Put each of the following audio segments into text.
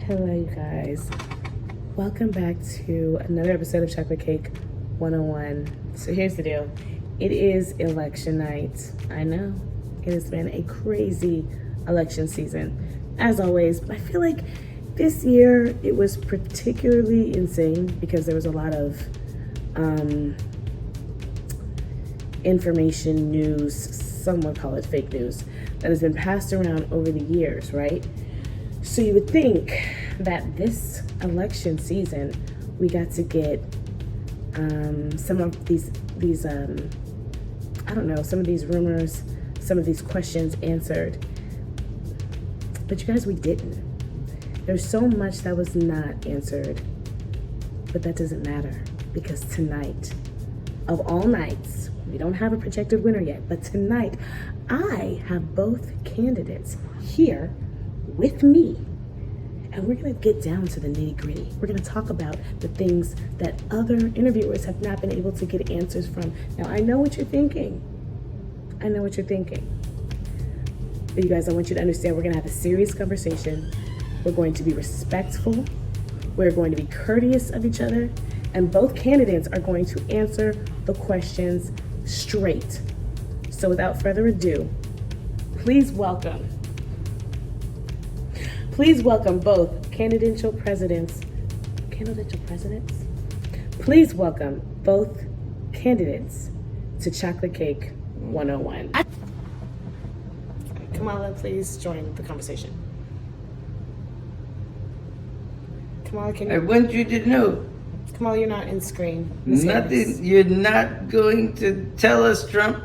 Hello, you guys. Welcome back to another episode of Chocolate Cake 101. So here's the deal. It is election night. I know. It has been a crazy election season, as always. But I feel like this year it was particularly insane because there was a lot of information, news, some would call it fake news, that has been passed around over the years, right? So you would think that this election season, we got to get some of these some of these rumors, some of these questions answered. But you guys, we didn't. There's so much that was not answered, but that doesn't matter because tonight, of all nights, we don't have a projected winner yet, but tonight, I have both candidates here with me, and we're gonna get down to the nitty-gritty. We're gonna talk about the things that other interviewers have not been able to get answers from. Now, I know what you're thinking. But you guys, I want you to understand we're gonna have a serious conversation. We're going to be respectful. We're going to be courteous of each other, and both candidates are going to answer the questions straight. So without further ado, please welcome both Please welcome both candidates to Chocolate Cake 101. Kamala, please join the conversation. Kamala, I want you to know. Kamala, you're not in screen. Nothing. You're not going to tell us, Trump.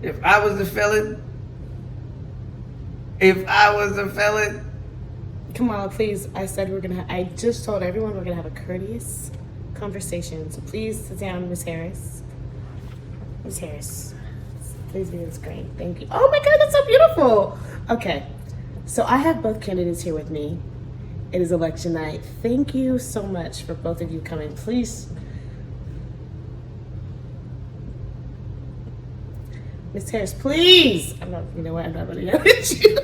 If I was a felon. Kamala, please, I just told everyone we're gonna have a courteous conversation. So please sit down, Ms. Harris. Ms. Harris, please be on the screen. Thank you. Oh my God, that's so beautiful. Okay, so I have both candidates here with me. It is election night. Thank you so much for both of you coming. Please. Ms. Harris, please. I'm not gonna yell at you.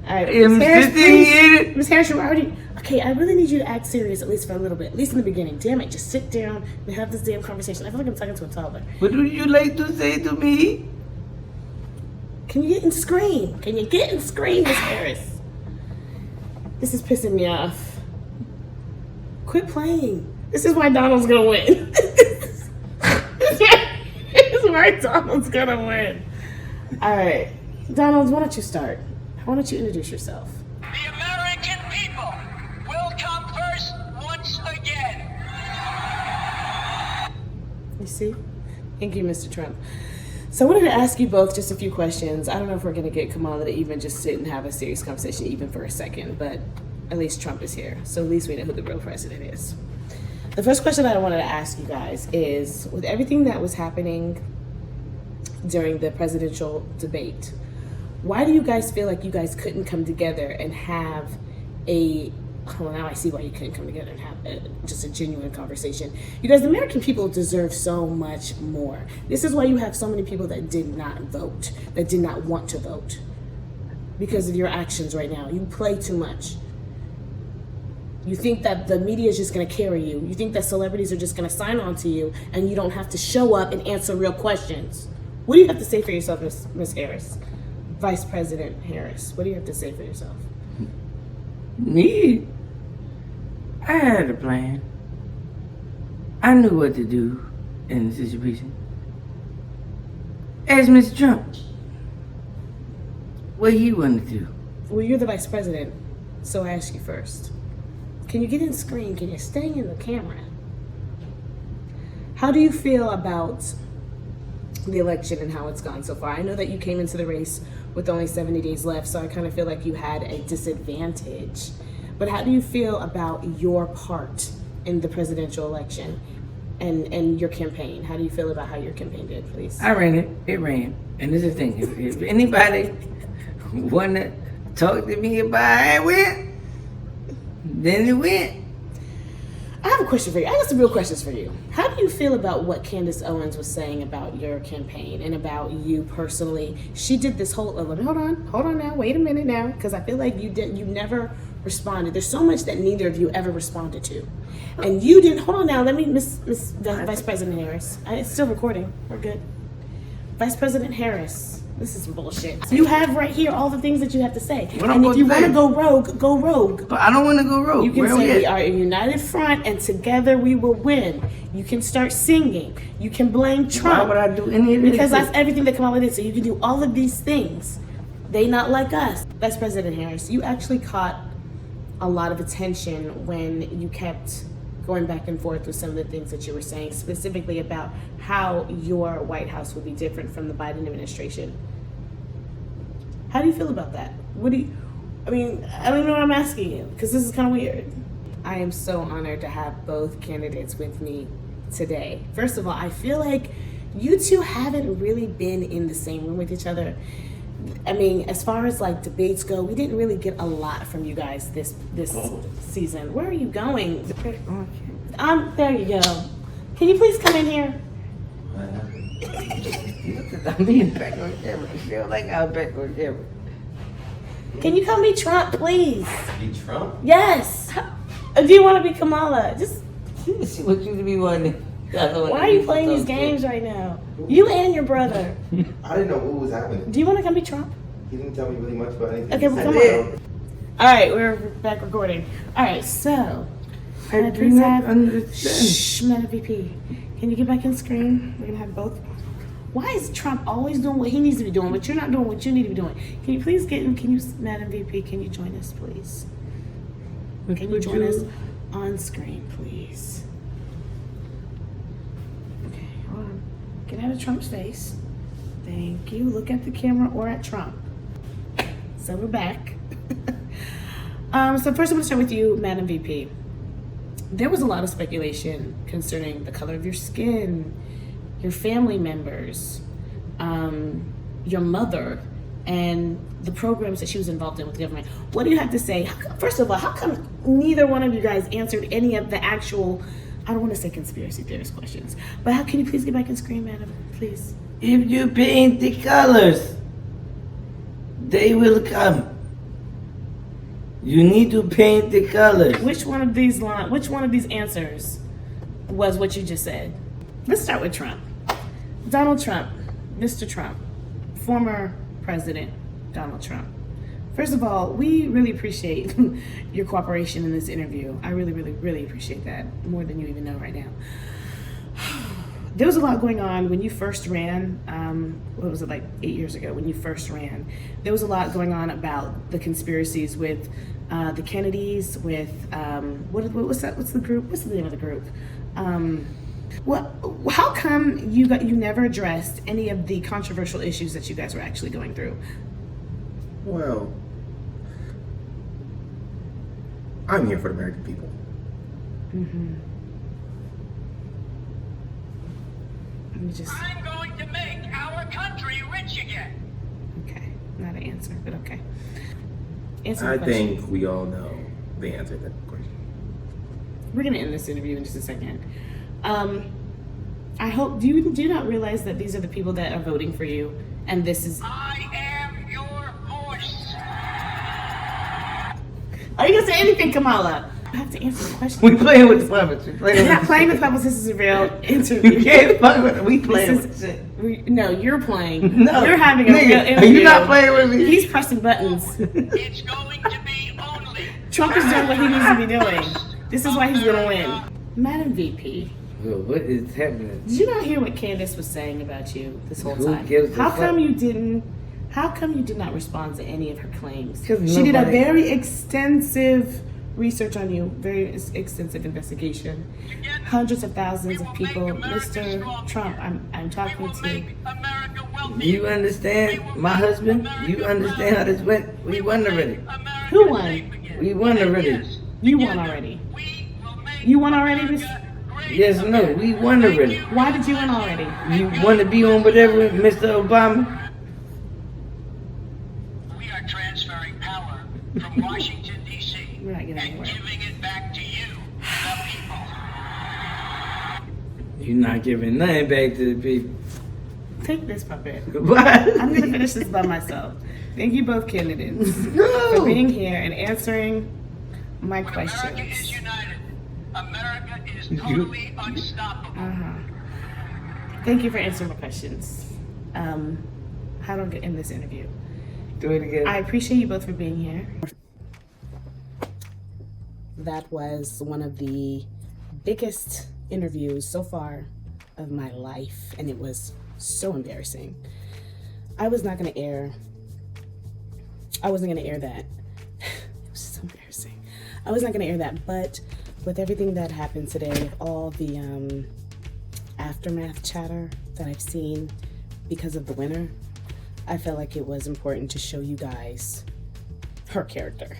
All right, Ms. Harris, please. Ms. Harris, you're already, okay, I really need you to act serious, at least for a little bit, at least in the beginning. Damn it, just sit down and have this damn conversation. I feel like I'm talking to a toddler. What would you like to say to me? Can you get in screen? Ms. Harris? This is pissing me off. Quit playing. This is why Donald's gonna win. This is why Donald's gonna win. All right, Donald, why don't you start? Why don't you introduce yourself? The American people will come first once again. You see? Thank you, Mr. Trump. So I wanted to ask you both just a few questions. I don't know if we're going to get Kamala to even just sit and have a serious conversation even for a second, but at least Trump is here. So at least we know who the real president is. The first question that I wanted to ask you guys is, with everything that was happening during the presidential debate, why do you guys feel like you guys couldn't come together and have now I see why you couldn't come together and have just a genuine conversation. You guys, the American people deserve so much more. This is why you have so many people that did not vote, that did not want to vote because of your actions right now. You play too much. You think that the media is just going to carry you. You think that celebrities are just going to sign on to you and you don't have to show up and answer real questions. What do you have to say for yourself, Ms. Harris? Vice President Harris, what do you have to say for yourself? Me? I had a plan. I knew what to do in the situation. Ask Mr. Trump what he wanted to do. Well, you're the Vice President, so I ask you first. Can you get in screen? Can you stay in the camera? How do you feel about the election and how it's gone so far? I know that you came into the race with only 70 days left, so I kind of feel like you had a disadvantage. But how do you feel about your part in the presidential election and your campaign? How do you feel about how your campaign did, please? I ran it. It ran. And this is the thing. If anybody want to talk to me about how it went, then it went. I have a question for you. I got some real questions for you. How do you feel about what Candace Owens was saying about your campaign and about you personally? She did this whole. Hold on now. Wait a minute now, because I feel like you never responded. There's so much that neither of you ever responded to, and you didn't. Hold on now. Let me, Miss Vice President Harris. It's still recording. We're good. Vice President Harris. This is some bullshit. You have right here all the things that you have to say. And if you want to go rogue, go rogue. But I don't want to go rogue. You can say we are a united front and together we will win. You can start singing. You can blame Trump. Why would I do any of this? Because that's everything that Kamala did. So you can do all of these things. They not like us. Vice President Harris, you actually caught a lot of attention when you kept going back and forth with some of the things that you were saying, specifically about how your White House will be different from the Biden administration. How do you feel about that? I don't know what I'm asking you, because this is kind of weird. I am so honored to have both candidates with me today. First of all, I feel like you two haven't really been in the same room with each other. I mean, as far as like debates go, we didn't really get a lot from you guys this season. Where are you going? There you go. Can you please come in here? I'm being back on camera. I feel like I'm back on camera. Can you come be Trump, please? Be Trump? Yes. Do you want to be Kamala? Just. See what you be wanting. Why are you playing these games right now? You and your brother. I didn't know what was happening. Do you want to come be Trump? He didn't tell me really much about anything. Okay, well, come on. All right, we're back recording. All right, so. I do not understand. Shh, Madam VP. Can you get back in screen? We're going to have both. Why is Trump always doing what he needs to be doing, but you're not doing what you need to be doing? Can you please Madam VP, can you join us, please? Can you join us on screen, please? Okay, hold on. Get out of Trump's face. Thank you. Look at the camera or at Trump. So we're back. So first I'm going to start with you, Madam VP. There was a lot of speculation concerning the color of your skin, your family members, your mother, and the programs that she was involved in with the government. What do you have to say? First of all, how come neither one of you guys answered any of the actual, I don't want to say conspiracy theorist questions, but how can you please get back and scream, madam, please? If you paint the colors, they will come. You need to paint the colors. Which one of these answers was what you just said? Let's start with Trump. Donald Trump, Mr. Trump, former President Donald Trump. First of all, we really appreciate your cooperation in this interview. I really, really, really appreciate that, more than you even know right now. There was a lot going on when you first ran, what was it, like 8 years ago when you first ran? There was a lot going on about the conspiracies with the Kennedys, with, what's the group? What's the name of the group? How come you never addressed any of the controversial issues that you guys were actually going through? Well, I'm here for the American people. Mm-hmm. I'm going to make our country rich again. Okay, not an answer, but okay. I think we all know the answer to that question. We're gonna end this interview in just a second. I hope, do you not realize that these are the people that are voting for you, and this is... I am your voice. Are you gonna say anything, Kamala? I have to answer the question. We playing with the puppets. We're not playing with puppets. This is a real interview. You can't play with it. We playing with shit. No, you're playing. No, you're having a real interview. Are you not playing with me? He's pressing buttons. It's going to be only. Trump is doing what he needs to be doing. This is why he's gonna win. Madam VP. What is happening? Did you not hear what Candace was saying about you this whole Who time? gives a How fuck? come you did not respond to any of her claims? 'Cause She did a nobody- very extensive research on you, very extensive investigation. Hundreds of thousands of people. Mr. Trump, I'm talking to. Do you understand my husband? You understand how this went? We won already. Who won? We won already. You won already. You won already, Miss? Yes, no, we won already. Why did you win already? You want to be on whatever, Mr. Obama? We are transferring power from Washington, D.C. We're not getting and anywhere. giving it back to you, the people. You're not giving nothing back to the people. Take this puppet. What? I'm gonna finish this by myself. Thank you both candidates for being here and answering my America is questions. united. America is totally unstoppable. Thank you for answering my questions. How do I end this interview? Do it again. I appreciate you both for being here. That was one of the biggest interviews so far of my life, and it was so embarrassing. I wasn't going to air that. It was so embarrassing. I was not going to air that, but with everything that happened today, with all the aftermath chatter that I've seen because of the winner, I felt like it was important to show you guys her character.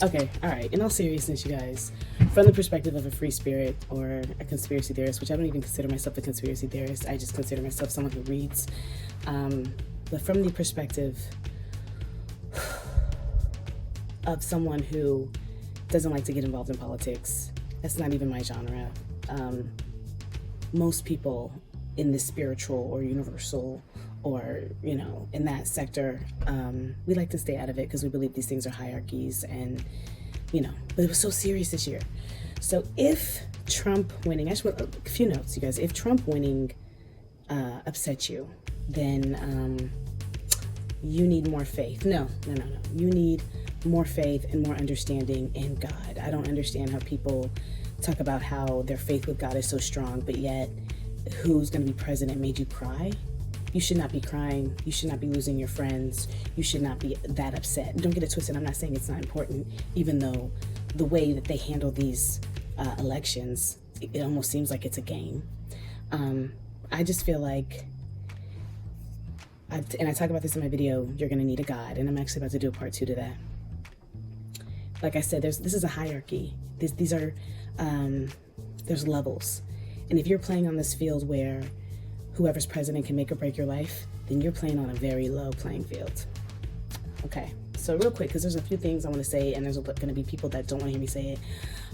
Okay, all right, in all seriousness, you guys, from the perspective of a free spirit or a conspiracy theorist, which I don't even consider myself a conspiracy theorist, I just consider myself someone who reads, but from the perspective of someone who doesn't like to get involved in politics, that's not even my genre. Most people in the spiritual or universal or, you know, in that sector, we like to stay out of it because we believe these things are hierarchies and, you know, but it was so serious this year. So if Trump winning, I just want a few notes, you guys. If Trump winning upsets you, then you need more faith. No. You need more faith and more understanding in God. I don't understand how people talk about how their faith with God is so strong, but yet who's going to be president made you cry. You should not be crying. You should not be losing your friends. You should not be that upset. Don't get it twisted. I'm not saying it's not important, even though the way that they handle these elections, it almost seems like it's a game. I just feel like, and I talk about this in my video, you're going to need a God, and I'm actually about to do a part 2 to that. Like I said, this is a hierarchy. These are, there's levels. And if you're playing on this field where whoever's president can make or break your life, then you're playing on a very low playing field. Okay, so real quick, because there's a few things I want to say, and there's going to be people that don't want to hear me say it.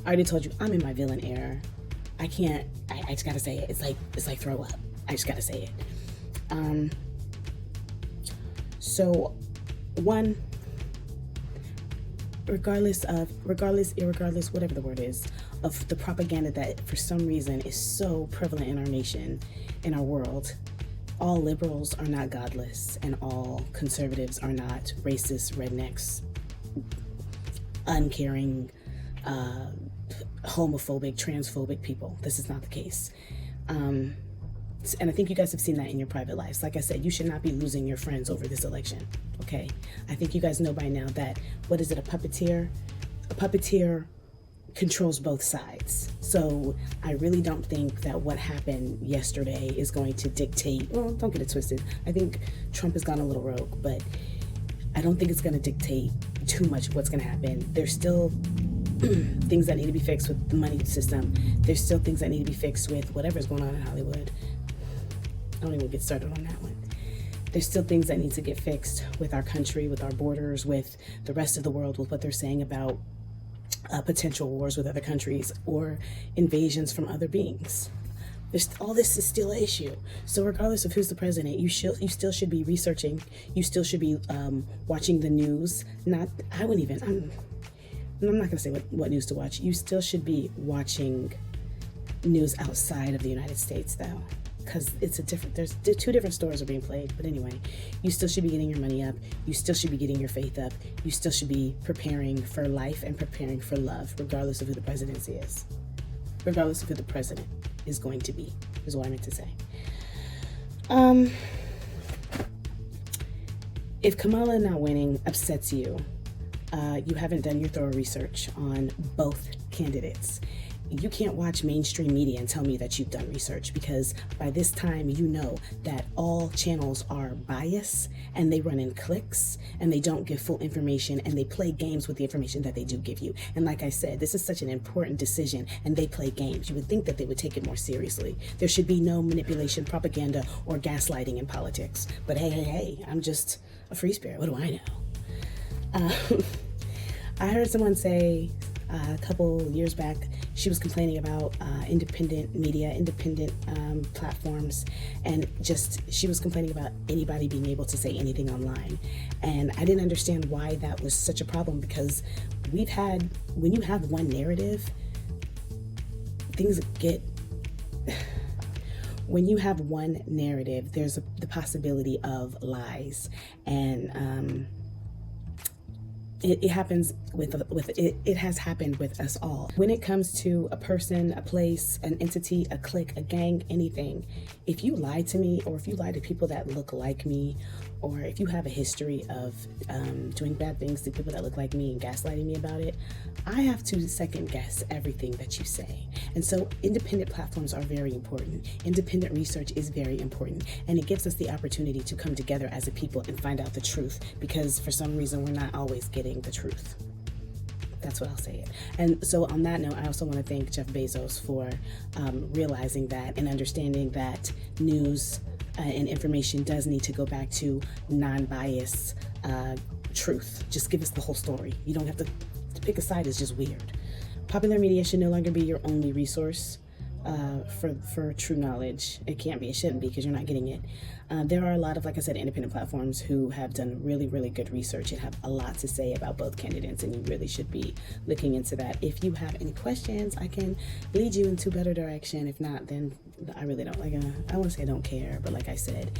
I already told you, I'm in my villain era. I just got to say it. It's like throw up. I just got to say it. So, one, regardless, irregardless, whatever the word is, of the propaganda that for some reason is so prevalent in our nation, in our world, all liberals are not godless and all conservatives are not racist, rednecks, uncaring, homophobic, transphobic people. This is not the case. And I think you guys have seen that in your private lives. Like I said, you should not be losing your friends over this election, okay? I think you guys know by now that, what is it, a puppeteer? A puppeteer controls both sides. So I really don't think that what happened yesterday is going to dictate, well, don't get it twisted. I think Trump has gone a little rogue, but I don't think it's going to dictate too much of what's going to happen. There's still things that need to be fixed with the money system. There's still things that need to be fixed with whatever's going on in Hollywood. I don't even get started on that one. There's still things that need to get fixed with our country, with our borders, with the rest of the world, with what they're saying about potential wars with other countries or invasions from other beings. All this is still an issue. So regardless of who's the president, you still should be researching. You still should be watching the news. I'm not going to say what news to watch. You still should be watching news outside of the United States, though, because there's two different stories are being played. But anyway, you still should be getting your money up. You still should be getting your faith up. You still should be preparing for life and preparing for love, regardless of who the presidency is. Regardless of who the president is going to be, is what I meant to say. If Kamala not winning upsets you, you haven't done your thorough research on both candidates. You can't watch mainstream media and tell me that you've done research, because by this time you know that all channels are biased and they run in cliques and they don't give full information and they play games with the information that they do give you. And like I said, this is such an important decision and they play games. You would think that they would take it more seriously. There should be no manipulation, propaganda, or gaslighting in politics. But hey, I'm just a free spirit. What do I know? I heard someone say a couple years back, she was complaining about independent media, independent platforms, and just she was complaining about anybody being able to say anything online. And I didn't understand why that was such a problem, because when you have one narrative, things get when you have one narrative, there's the possibility of lies, and it happens it has happened with us all. When it comes to a person, a place, an entity, a clique, a gang, anything, if you lie to me, or if you lie to people that look like me, or if you have a history of doing bad things to people that look like me and gaslighting me about it, I have to second guess everything that you say. And so independent platforms are very important. Independent research is very important. And it gives us the opportunity to come together as a people and find out the truth, because for some reason we're not always getting the truth. That's what I'll say it. And so on that note, I also want to thank Jeff Bezos for realizing that and understanding that news and information does need to go back to non-biased truth. Just give us the whole story. You don't have to pick a side. Is just weird. Popular media should no longer be your only resource for true knowledge. It can't be. It shouldn't be, because you're not getting it. There are a lot of, like I said, independent platforms who have done really, really good research and have a lot to say about both candidates, and you really should be looking into that. If you have any questions, I can lead you into a better direction. If not, then I really don't I want to say I don't care, but like I said,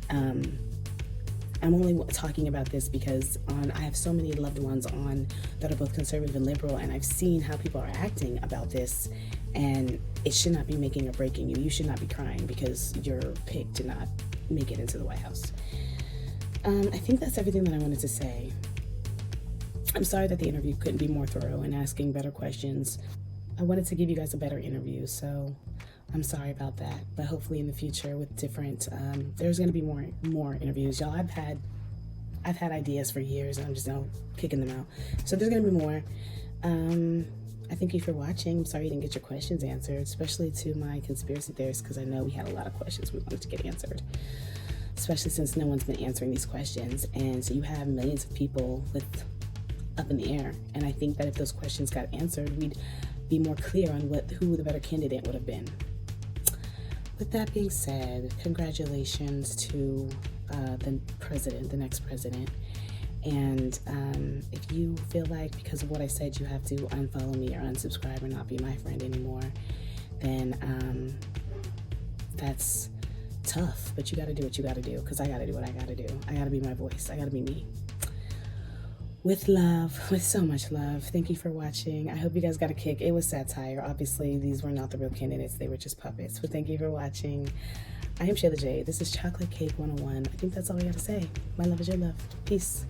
I'm only talking about this because I have so many loved ones on that are both conservative and liberal, and I've seen how people are acting about this, and it should not be making or breaking you. You should not be crying because your pick did not make it into the White House. I think that's everything that I wanted to say. I'm sorry that the interview couldn't be more thorough and asking better questions. I wanted to give you guys a better interview, so I'm sorry about that. But hopefully in the future with different, there's going to be more interviews. Y'all, I've had ideas for years, and I'm just now kicking them out. So there's going to be more. I thank you for watching. I'm sorry you didn't get your questions answered, especially to my conspiracy theorists, because I know we had a lot of questions we wanted to get answered, especially since no one's been answering these questions. And so you have millions of people up in the air. And I think that if those questions got answered, we'd be more clear on who the better candidate would have been. With that being said, congratulations to the next president. And if you feel like because of what I said you have to unfollow me or unsubscribe or not be my friend anymore, then that's tough. But you got to do what you got to do, because I got to do what I got to do. I got to be my voice. I got to be me. With love, with so much love. Thank you for watching. I hope you guys got a kick. It was satire. Obviously, these were not the real candidates. They were just puppets. But thank you for watching. I am Shayla J. This is Chocolate Cake 101. I think that's all I got to say. My love is your love. Peace.